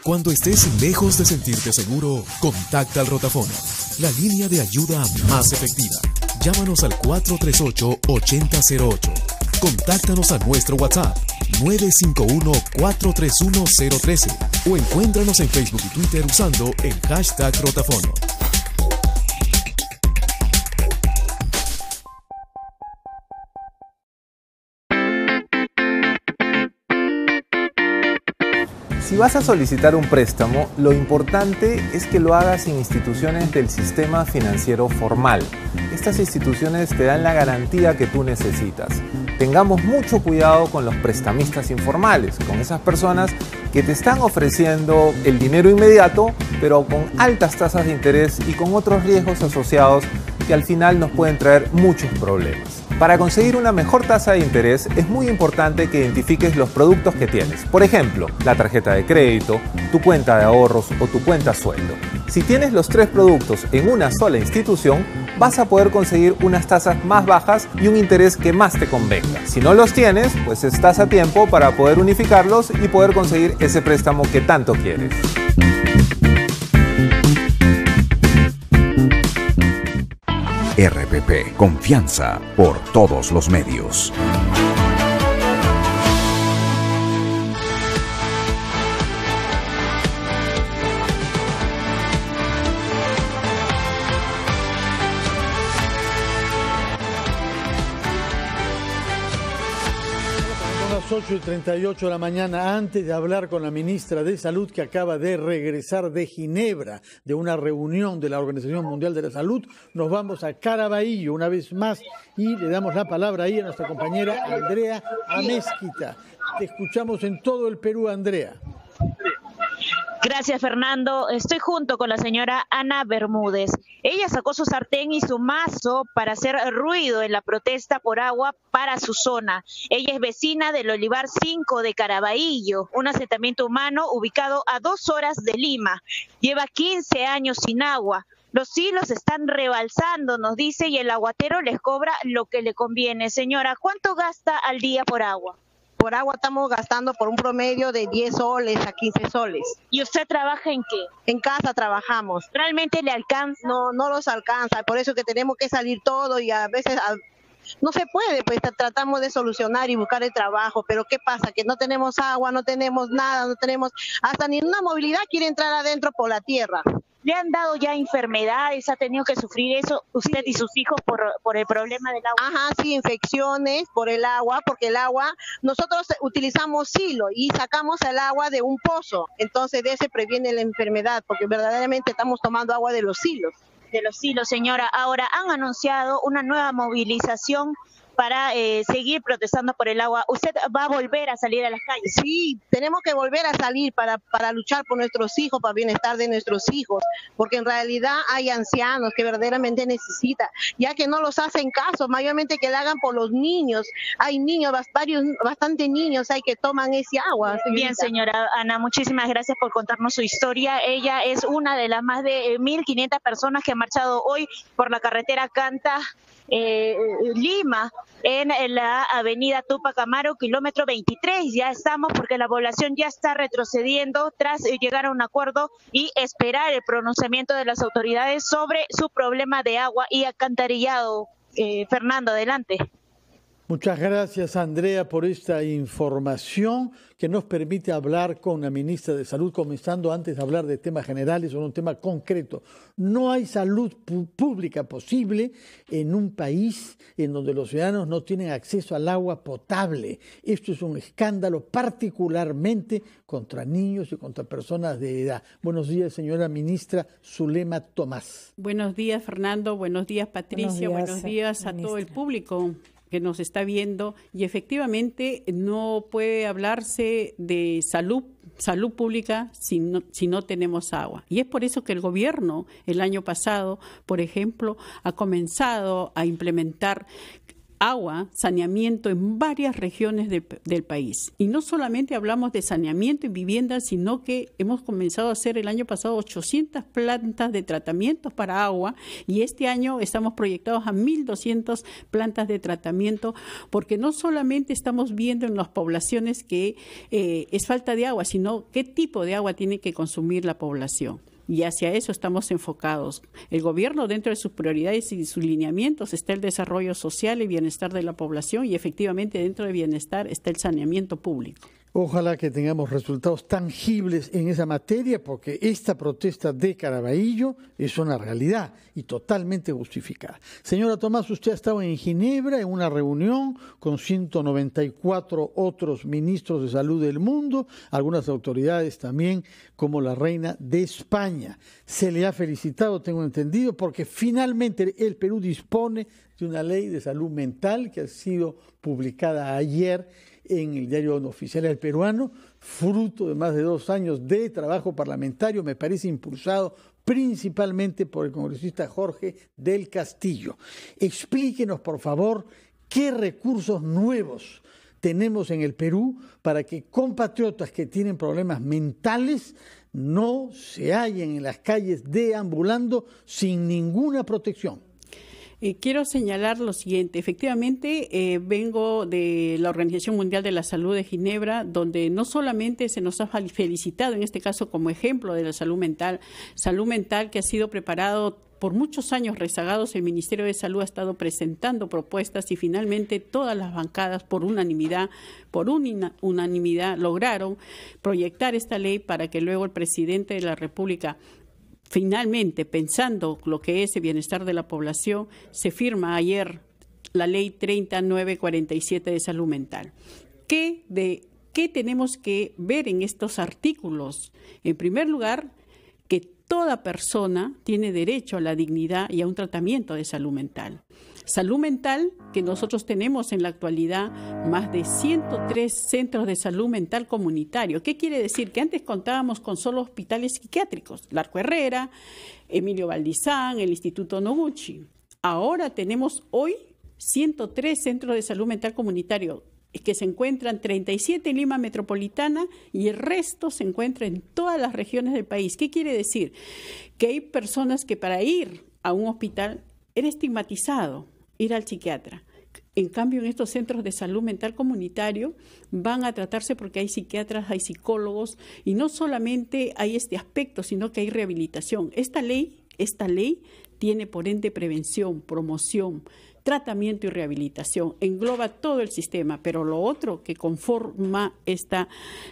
Cuando estés lejos de sentirte seguro, contacta al Rotafono, la línea de ayuda más efectiva. Llámanos al 438-8008. Contáctanos a nuestro WhatsApp 951-431-013 o encuéntranos en Facebook y Twitter usando el hashtag Rotafono. Si vas a solicitar un préstamo, lo importante es que lo hagas en instituciones del sistema financiero formal. Estas instituciones te dan la garantía que tú necesitas. Tengamos mucho cuidado con los prestamistas informales, con esas personas que te están ofreciendo el dinero inmediato, pero con altas tasas de interés y con otros riesgos asociados que al final nos pueden traer muchos problemas. Para conseguir una mejor tasa de interés es muy importante que identifiques los productos que tienes. Por ejemplo, la tarjeta de crédito, tu cuenta de ahorros o tu cuenta sueldo. Si tienes los 3 productos en una sola institución, vas a poder conseguir unas tasas más bajas y un interés que más te convenga. Si no los tienes, pues estás a tiempo para poder unificarlos y poder conseguir ese préstamo que tanto quieres. RPP, confianza por todos los medios. Son las 8:38 de la mañana. Antes de hablar con la ministra de Salud, que acaba de regresar de Ginebra, de una reunión de la Organización Mundial de la Salud, nos vamos a Caraballo una vez más y le damos la palabra ahí a nuestra compañera Andrea Amezquita. Te escuchamos en todo el Perú, Andrea. Gracias, Fernando. Estoy junto con la señora Ana Bermúdez. Ella sacó su sartén y su mazo para hacer ruido en la protesta por agua para su zona. Ella es vecina del Olivar 5 de Caraballo, un asentamiento humano ubicado a 2 horas de Lima. Lleva 15 años sin agua. Los hilos están rebalsando, nos dice, y el aguatero les cobra lo que le conviene. Señora, ¿cuánto gasta al día por agua? Por agua estamos gastando por un promedio de 10 soles a 15 soles. ¿Y usted trabaja en qué? En casa trabajamos. ¿Realmente le alcanza? No los alcanza, por eso que tenemos que salir todo y a veces no se puede, pues tratamos de solucionar y buscar el trabajo, pero ¿qué pasa? Que no tenemos agua, no tenemos nada, no tenemos hasta ni una movilidad, quiere entrar adentro por la tierra. ¿Le han dado ya enfermedades? ¿Ha tenido que sufrir eso usted y sus hijos por el problema del agua? Ajá, sí, infecciones por el agua, porque el agua, nosotros utilizamos silo y sacamos el agua de un pozo, entonces de ese previene la enfermedad, porque verdaderamente estamos tomando agua de los silos. De los silos, señora. Ahora han anunciado una nueva movilización para seguir protestando por el agua. ¿Usted va a volver a salir a las calles? Sí, tenemos que volver a salir para luchar por nuestros hijos, para el bienestar de nuestros hijos, porque en realidad hay ancianos que verdaderamente necesitan, ya que no los hacen caso, mayormente que le hagan por los niños. Hay niños, bastante niños hay que toman ese agua. Señorita. Bien, señora Ana, muchísimas gracias por contarnos su historia. Ella es una de las más de 1.500 personas que han marchado hoy por la carretera Canta Lima, en la avenida Tupac Amaru, kilómetro 23. Ya estamos porque la población ya está retrocediendo tras llegar a un acuerdo y esperar el pronunciamiento de las autoridades sobre su problema de agua y alcantarillado. Fernando, adelante. Muchas gracias, Andrea, por esta información que nos permite hablar con la ministra de Salud, comenzando antes de hablar de temas generales o un tema concreto. No hay salud pública posible en un país en donde los ciudadanos no tienen acceso al agua potable. Esto es un escándalo particularmente contra niños y contra personas de edad. Buenos días, señora ministra Zulema Tomás. Buenos días, Fernando. Buenos días, Patricia. Buenos días a todo el público que nos está viendo, y efectivamente no puede hablarse de salud pública si no tenemos agua. Y es por eso que el gobierno el año pasado, por ejemplo, ha comenzado a implementar agua, saneamiento en varias regiones del país. Y no solamente hablamos de saneamiento en viviendas, sino que hemos comenzado a hacer el año pasado 800 plantas de tratamientos para agua y este año estamos proyectados a 1.200 plantas de tratamiento, porque no solamente estamos viendo en las poblaciones que es falta de agua, sino qué tipo de agua tiene que consumir la población. Y hacia eso estamos enfocados. El gobierno, dentro de sus prioridades y sus lineamientos, está el desarrollo social y bienestar de la población y efectivamente dentro del bienestar está el saneamiento público. Ojalá que tengamos resultados tangibles en esa materia, porque esta protesta de Caraballo es una realidad y totalmente justificada. Señora Tomás, usted ha estado en Ginebra en una reunión con 194 otros ministros de salud del mundo, algunas autoridades también, como la reina de España. Se le ha felicitado, tengo entendido, porque finalmente el Perú dispone de una ley de salud mental que ha sido publicada ayer en el diario oficial El Peruano, fruto de más de 2 años de trabajo parlamentario, me parece impulsado principalmente por el congresista Jorge del Castillo. Explíquenos, por favor, qué recursos nuevos tenemos en el Perú para que compatriotas que tienen problemas mentales no se hallen en las calles deambulando sin ninguna protección. Quiero señalar lo siguiente. Efectivamente, vengo de la Organización Mundial de la Salud de Ginebra, donde no solamente se nos ha felicitado, en este caso como ejemplo de la salud mental que ha sido preparado por muchos años rezagados. El Ministerio de Salud ha estado presentando propuestas y finalmente todas las bancadas por unanimidad lograron proyectar esta ley para que luego el presidente de la República, finalmente, pensando lo que es el bienestar de la población, se firma ayer la ley 30947 de salud mental. ¿Qué tenemos que ver en estos artículos? En primer lugar, que toda persona tiene derecho a la dignidad y a un tratamiento de salud mental. Salud mental que nosotros tenemos en la actualidad más de 103 centros de salud mental comunitario. ¿Qué quiere decir? Que antes contábamos con solo hospitales psiquiátricos, Larco Herrera, Emilio Valdizán, el Instituto Noguchi. Ahora tenemos hoy 103 centros de salud mental comunitario que se encuentran 37 en Lima Metropolitana y el resto se encuentra en todas las regiones del país. ¿Qué quiere decir? Que hay personas que para ir a un hospital era estigmatizado ir al psiquiatra. En cambio, en estos centros de salud mental comunitario van a tratarse porque hay psiquiatras, hay psicólogos y no solamente hay este aspecto, sino que hay rehabilitación. Esta ley tiene por ende prevención, promoción, tratamiento y rehabilitación, engloba todo el sistema, pero lo otro que conforma esta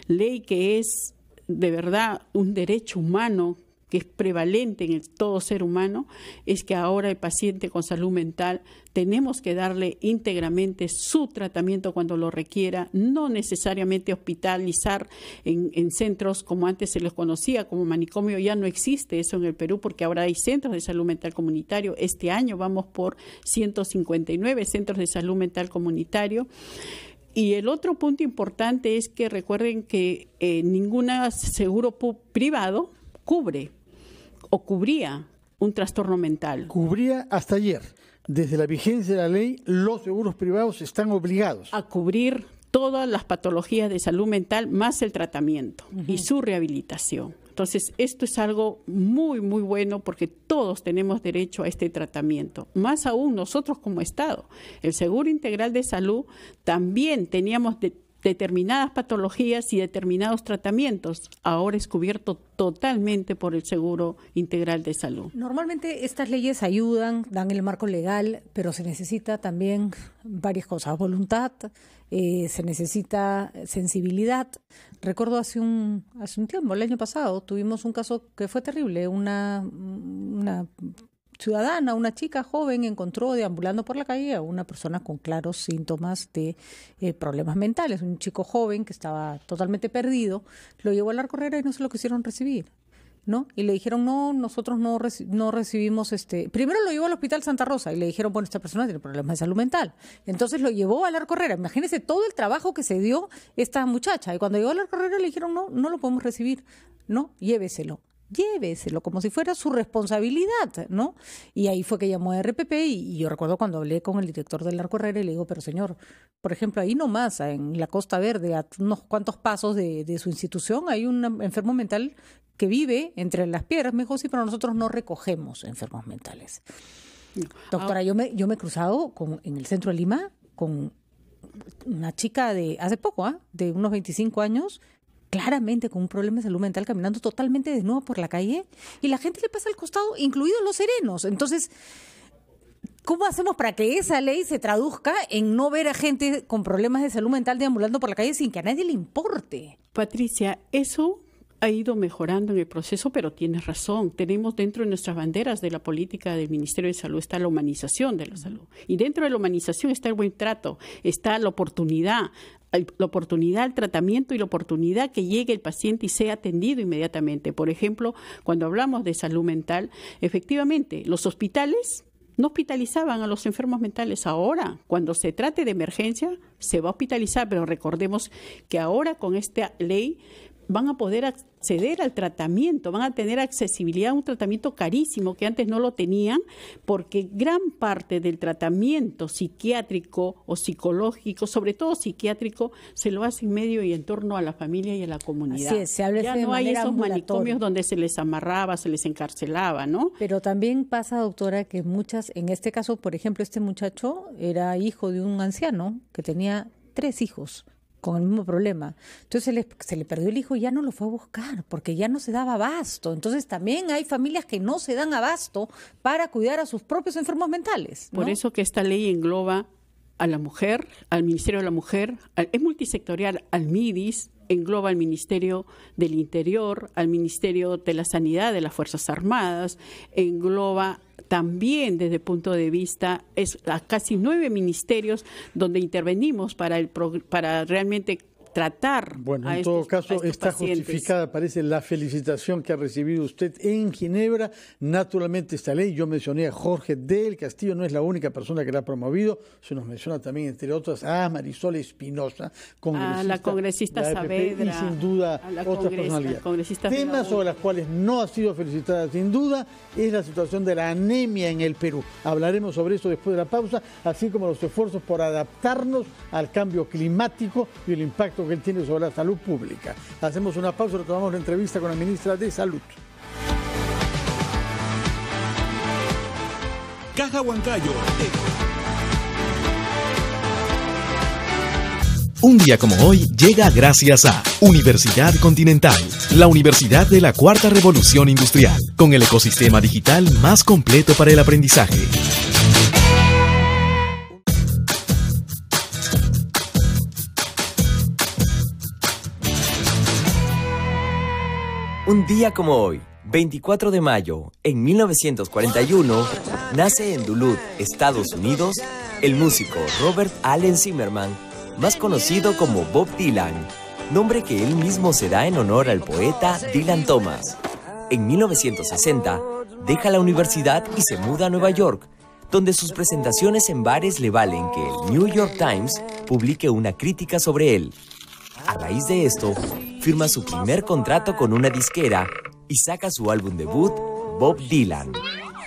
ley, que es de verdad un derecho humano que es prevalente en todo ser humano, es que ahora el paciente con salud mental tenemos que darle íntegramente su tratamiento cuando lo requiera, no necesariamente hospitalizar en centros como antes se les conocía como manicomio. Ya no existe eso en el Perú porque ahora hay centros de salud mental comunitario. Este año vamos por 159 centros de salud mental comunitario. Y el otro punto importante es que recuerden que ningún seguro privado cubre o cubría un trastorno mental. Cubría hasta ayer. Desde la vigencia de la ley, los seguros privados están obligados a cubrir todas las patologías de salud mental más el tratamiento y su rehabilitación. Entonces, esto es algo muy, muy bueno porque todos tenemos derecho a este tratamiento. Más aún nosotros como Estado. El Seguro Integral de Salud también teníamos determinadas patologías y determinados tratamientos. Ahora es cubierto totalmente por el Seguro Integral de Salud. Normalmente estas leyes ayudan, dan el marco legal, pero se necesita también varias cosas. Voluntad, se necesita sensibilidad. Recuerdo hace un tiempo, el año pasado, tuvimos un caso que fue terrible. Una ciudadana, una chica joven, encontró deambulando por la calle a una persona con claros síntomas de problemas mentales. Un chico joven que estaba totalmente perdido, lo llevó a la Herrera y no se lo quisieron recibir, ¿no? Y le dijeron, no, nosotros no recibimos Primero lo llevó al Hospital Santa Rosa y le dijeron, bueno, esta persona tiene problemas de salud mental. Entonces lo llevó a la Herrera. Imagínense todo el trabajo que se dio esta muchacha. Y cuando llegó a la Herrera le dijeron, no lo podemos recibir, no, lléveselo. lléveselo como si fuera su responsabilidad, ¿no? Y ahí fue que llamó a RPP y yo recuerdo cuando hablé con el director del Arco Herrera y le digo, pero señor, por ejemplo, ahí nomás, en la Costa Verde, a unos cuantos pasos de su institución, hay un enfermo mental que vive entre las piedras. Me dijo, sí, pero nosotros no recogemos enfermos mentales. Doctora, yo me he cruzado en el centro de Lima con una chica de hace poco, de unos 25 años, claramente con un problema de salud mental, caminando totalmente desnuda por la calle, y la gente le pasa al costado, incluidos los serenos. Entonces, ¿cómo hacemos para que esa ley se traduzca en no ver a gente con problemas de salud mental deambulando por la calle sin que a nadie le importe? Patricia, eso ha ido mejorando en el proceso, pero tienes razón. Tenemos dentro de nuestras banderas de la política del Ministerio de Salud está la humanización de la salud. Y dentro de la humanización está el buen trato, está la oportunidad, el tratamiento y la oportunidad que llegue el paciente y sea atendido inmediatamente. Por ejemplo, cuando hablamos de salud mental, efectivamente, los hospitales no hospitalizaban a los enfermos mentales. Ahora, cuando se trate de emergencia, se va a hospitalizar, pero recordemos que ahora con esta ley van a poder acceder al tratamiento, van a tener accesibilidad a un tratamiento carísimo que antes no lo tenían, porque gran parte del tratamiento psiquiátrico o psicológico, sobre todo psiquiátrico, se lo hace en medio y en torno a la familia y a la comunidad. Así es, se habla ya no hay esos manicomios donde se les amarraba, se les encarcelaba, ¿no? Pero también pasa, doctora, que muchas, en este caso, por ejemplo, este muchacho era hijo de un anciano que tenía 3 hijos con el mismo problema. Entonces se le perdió el hijo y ya no lo fue a buscar porque ya no se daba abasto. Entonces también hay familias que no se dan abasto para cuidar a sus propios enfermos mentales, ¿no? Por eso que esta ley engloba a la mujer, al Ministerio de la Mujer, es multisectorial, al MIDIS, engloba al Ministerio del Interior, al Ministerio de la Sanidad de las Fuerzas Armadas, engloba también desde el punto de vista, es a casi 9 ministerios donde intervenimos para realmente tratar. Bueno, en todo caso está justificada, parece, la felicitación que ha recibido usted en Ginebra. Naturalmente esta ley, yo mencioné a Jorge del Castillo, no es la única persona que la ha promovido, se nos menciona también, entre otras, a Marisol Espinosa, a la congresista Saavedra, y sin duda otras personalidades. Temas sobre los cuales no ha sido felicitada sin duda es la situación de la anemia en el Perú. Hablaremos sobre eso después de la pausa, así como los esfuerzos por adaptarnos al cambio climático y el impacto que él tiene sobre la salud pública. Hacemos una pausa, retomamos la entrevista con la ministra de Salud. Caja Huancayo. Un día como hoy llega gracias a Universidad Continental, la universidad de la Cuarta Revolución Industrial, con el ecosistema digital más completo para el aprendizaje. Un día como hoy, 24 de mayo, en 1941, nace en Duluth, Estados Unidos, el músico Robert Allen Zimmerman, más conocido como Bob Dylan, nombre que él mismo se da en honor al poeta Dylan Thomas. En 1960, deja la universidad y se muda a Nueva York, donde sus presentaciones en bares le valen que el New York Times publique una crítica sobre él. A raíz de esto, firma su primer contrato con una disquera y saca su álbum debut, Bob Dylan.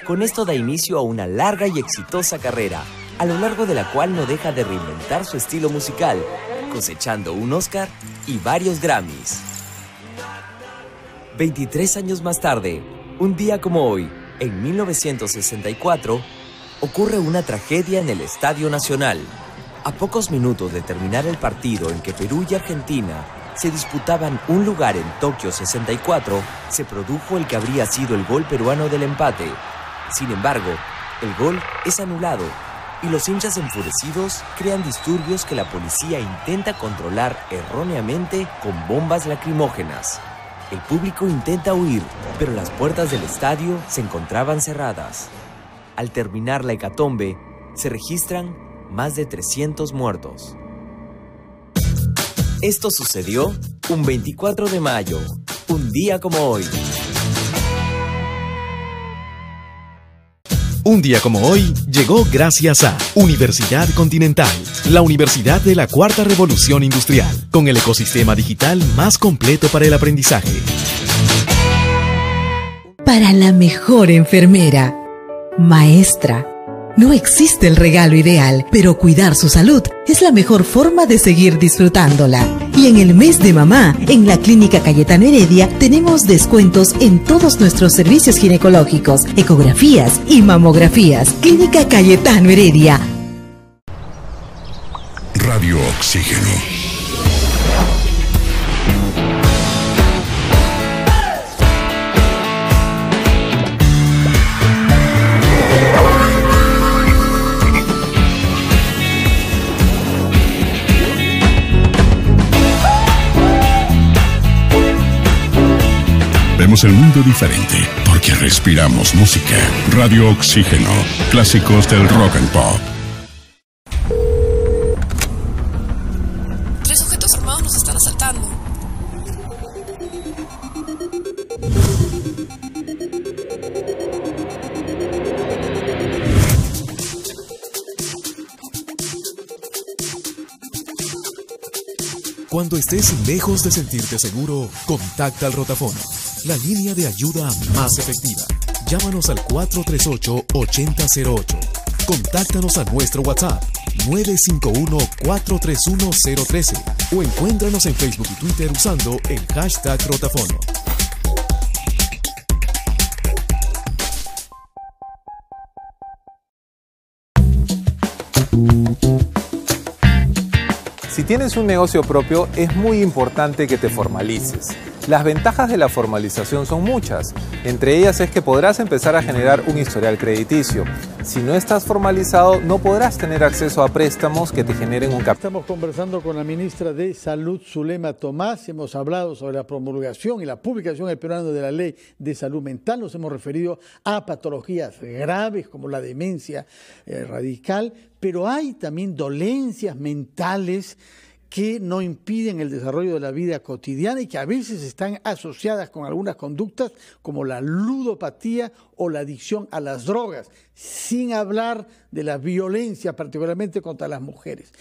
Con esto da inicio a una larga y exitosa carrera, a lo largo de la cual no deja de reinventar su estilo musical, cosechando un Oscar y varios Grammys. 23 años más tarde, un día como hoy, en 1964, ocurre una tragedia en el Estadio Nacional. A pocos minutos de terminar el partido en que Perú y Argentina se disputaban un lugar en Tokio 64, se produjo el que habría sido el gol peruano del empate. Sin embargo, el gol es anulado y los hinchas enfurecidos crean disturbios que la policía intenta controlar erróneamente con bombas lacrimógenas. El público intenta huir, pero las puertas del estadio se encontraban cerradas. Al terminar la hecatombe, se registran más de 300 muertos. Esto sucedió un 24 de mayo, un día como hoy. Un día como hoy llegó gracias a Universidad Continental, la universidad de la Cuarta Revolución Industrial, con el ecosistema digital más completo para el aprendizaje. para la mejor enfermera, maestra. No existe el regalo ideal, pero cuidar su salud es la mejor forma de seguir disfrutándola. Y en el mes de mamá, en la Clínica Cayetano Heredia, tenemos descuentos en todos nuestros servicios ginecológicos, ecografías y mamografías. Clínica Cayetano Heredia. Radio Oxígeno. Vemos el mundo diferente porque respiramos música. Radio Oxígeno. Clásicos del rock and pop. 3 sujetos armados nos están asaltando. Cuando estés lejos de sentirte seguro, contacta al Rotafono, la línea de ayuda más efectiva. Llámanos al 438-8008. Contáctanos a nuestro WhatsApp 951-431-013 o encuéntranos en Facebook y Twitter usando el hashtag Rotafono. Si tienes un negocio propio, es muy importante que te formalices. Las ventajas de la formalización son muchas. Entre ellas es que podrás empezar a generar un historial crediticio. Si no estás formalizado, no podrás tener acceso a préstamos que te generen un capital. Estamos conversando con la ministra de Salud, Zulema Tomás. Hemos hablado sobre la promulgación y la publicación en el peruano de la Ley de Salud Mental. Nos hemos referido a patologías graves como la demencia radical, pero hay también dolencias mentales que no impiden el desarrollo de la vida cotidiana y que a veces están asociadas con algunas conductas como la ludopatía o la adicción a las drogas, sin hablar de la violencia, particularmente contra las mujeres.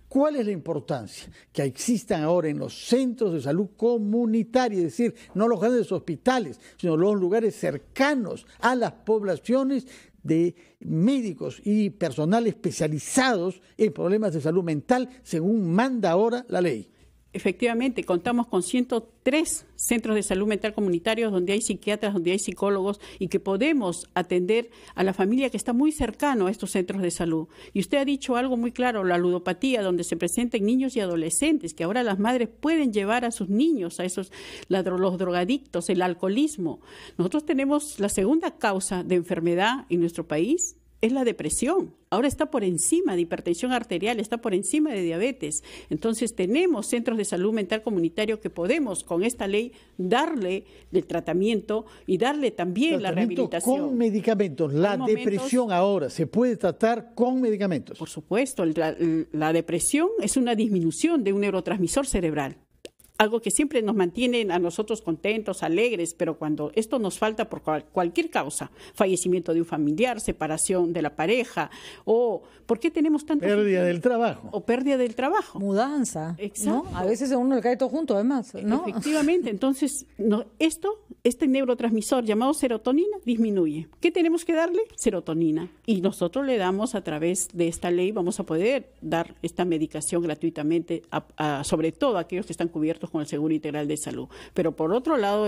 ¿Cuál es la importancia? Que existan ahora en los centros de salud comunitarios, es decir, no los grandes hospitales, sino los lugares cercanos a las poblaciones, de médicos y personal especializados en problemas de salud mental, según manda ahora la ley. Efectivamente, contamos con 103 centros de salud mental comunitarios donde hay psiquiatras, donde hay psicólogos y que podemos atender a la familia que está muy cercano a estos centros de salud. Y usted ha dicho algo muy claro, la ludopatía, donde se presenta en niños y adolescentes, que ahora las madres pueden llevar a sus niños, a esos los drogadictos, el alcoholismo. Nosotros tenemos la segunda causa de enfermedad en nuestro país, es la depresión. Ahora está por encima de hipertensión arterial, está por encima de diabetes. Entonces tenemos centros de salud mental comunitario que podemos con esta ley darle el tratamiento y darle también la rehabilitación. Con medicamentos. La depresión ahora se puede tratar con medicamentos. Por supuesto, la depresión es una disminución de un neurotransmisor cerebral. Algo que siempre nos mantiene a nosotros contentos, alegres, pero cuando esto nos falta por cualquier causa, fallecimiento de un familiar, separación de la pareja, o ¿por qué tenemos tanto? Pérdida del trabajo. O pérdida del trabajo. Mudanza. Exacto. ¿No? A veces a uno le cae todo junto, además, ¿no? Efectivamente. Entonces, este neurotransmisor llamado serotonina disminuye. ¿Qué tenemos que darle? Serotonina. Y nosotros le damos a través de esta ley, vamos a poder dar esta medicación gratuitamente, sobre todo a aquellos que están cubiertos con el Seguro Integral de Salud. Pero por otro lado,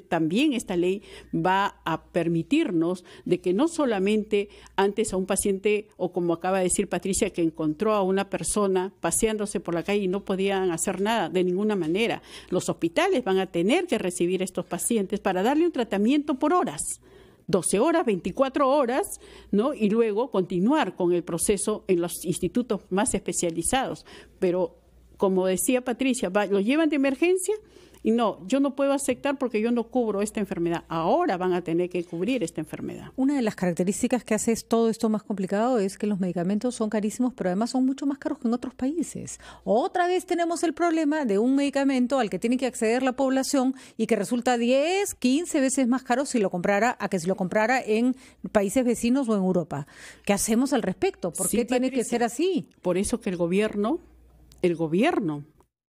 también esta ley va a permitirnos de que no solamente antes a un paciente, o como acaba de decir Patricia, que encontró a una persona paseándose por la calle y no podían hacer nada de ninguna manera, los hospitales van a tener que recibir a estos pacientes para darle un tratamiento por horas. 12 horas, 24 horas, ¿no? Y luego continuar con el proceso en los institutos más especializados. Pero como decía Patricia, lo llevan de emergencia y no, yo no puedo aceptar porque yo no cubro esta enfermedad. Ahora van a tener que cubrir esta enfermedad. Una de las características que hace todo esto más complicado es que los medicamentos son carísimos, pero además son mucho más caros que en otros países. Otra vez tenemos el problema de un medicamento al que tiene que acceder la población y que resulta 10, 15 veces más caro si lo comprara en países vecinos o en Europa. ¿Qué hacemos al respecto? ¿Por qué tiene que ser así? Por eso que el gobierno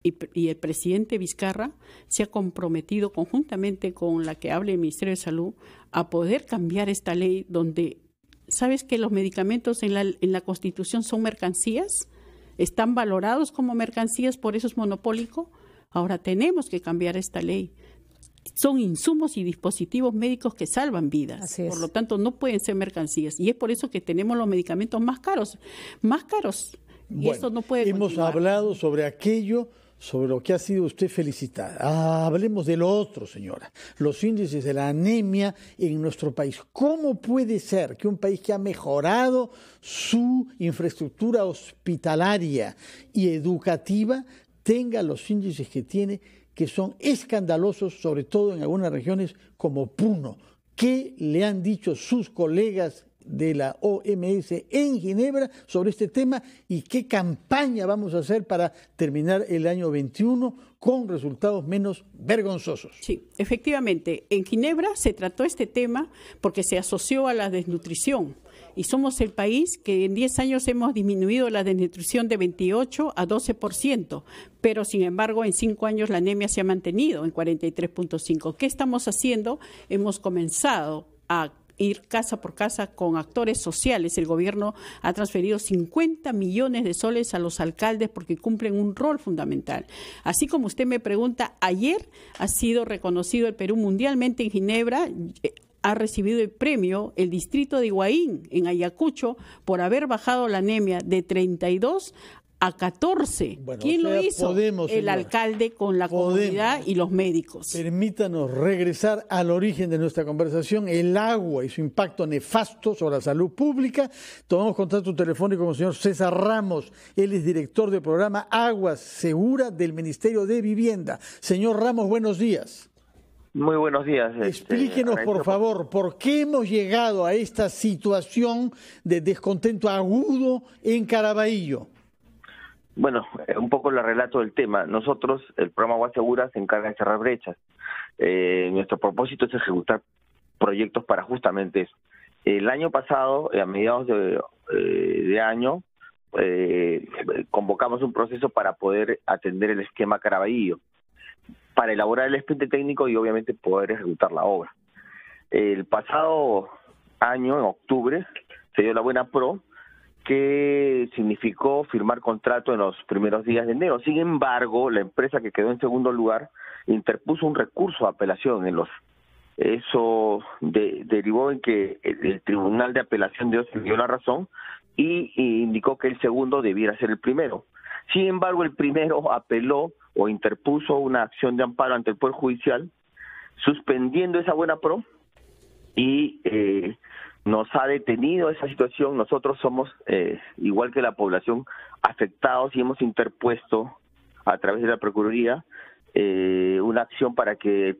y el presidente Vizcarra se ha comprometido conjuntamente con la que hable el Ministerio de Salud a poder cambiar esta ley donde, ¿sabes que los medicamentos en la Constitución son mercancías? Están valorados como mercancías, por eso es monopólico. Ahora tenemos que cambiar esta ley. Son insumos y dispositivos médicos que salvan vidas. Por lo tanto, no pueden ser mercancías. Y es por eso que tenemos los medicamentos más caros. Y eso no puede hemos continuar. Hablado sobre aquello sobre lo que ha sido usted felicitada. Hablemos de lo otro, señora. Los índices de la anemia en nuestro país. ¿Cómo puede ser que un país que ha mejorado su infraestructura hospitalaria y educativa tenga los índices que tiene, que son escandalosos, sobre todo en algunas regiones como Puno? ¿Qué le han dicho sus colegas de la OMS en Ginebra sobre este tema y qué campaña vamos a hacer para terminar el año 21 con resultados menos vergonzosos? Sí, efectivamente, en Ginebra se trató este tema porque se asoció a la desnutrición y somos el país que en 10 años hemos disminuido la desnutrición de 28 a 12%, pero sin embargo en 5 años la anemia se ha mantenido en 43.5%. ¿Qué estamos haciendo? Hemos comenzado a ir casa por casa con actores sociales. El gobierno ha transferido 50 millones de soles a los alcaldes porque cumplen un rol fundamental. Así como usted me pregunta, ayer ha sido reconocido el Perú mundialmente en Ginebra. Ha recibido el premio el distrito de Higuaín en Ayacucho por haber bajado la anemia de 32 a 14. ¿Quién lo hizo? El alcalde con la comunidad y los médicos. Permítanos regresar al origen de nuestra conversación, el agua y su impacto nefasto sobre la salud pública. Tomamos contacto telefónico con el señor César Ramos. Él es director del programa Aguas Segura del Ministerio de Vivienda. Señor Ramos, buenos días. Muy buenos días. Explíquenos, por favor, ¿por qué hemos llegado a esta situación de descontento agudo en Caraballo? Bueno, un poco el relato del tema. Nosotros, el programa Agua Segura, se encarga de cerrar brechas. Nuestro propósito es ejecutar proyectos para justamente eso. El año pasado, a mediados de año, convocamos un proceso para poder atender el esquema Caraballo, para elaborar el expediente técnico y obviamente poder ejecutar la obra. El pasado año, en octubre, se dio la buena pro, que significó firmar contrato en los primeros días de enero. Sin embargo, la empresa que quedó en segundo lugar interpuso un recurso de apelación. Eso derivó en que el Tribunal de Apelación dio la razón y indicó que el segundo debiera ser el primero. Sin embargo, el primero apeló o interpuso una acción de amparo ante el Poder Judicial, suspendiendo esa buena pro y nos ha detenido esa situación. Nosotros somos, igual que la población, afectados y hemos interpuesto a través de la Procuraduría una acción para que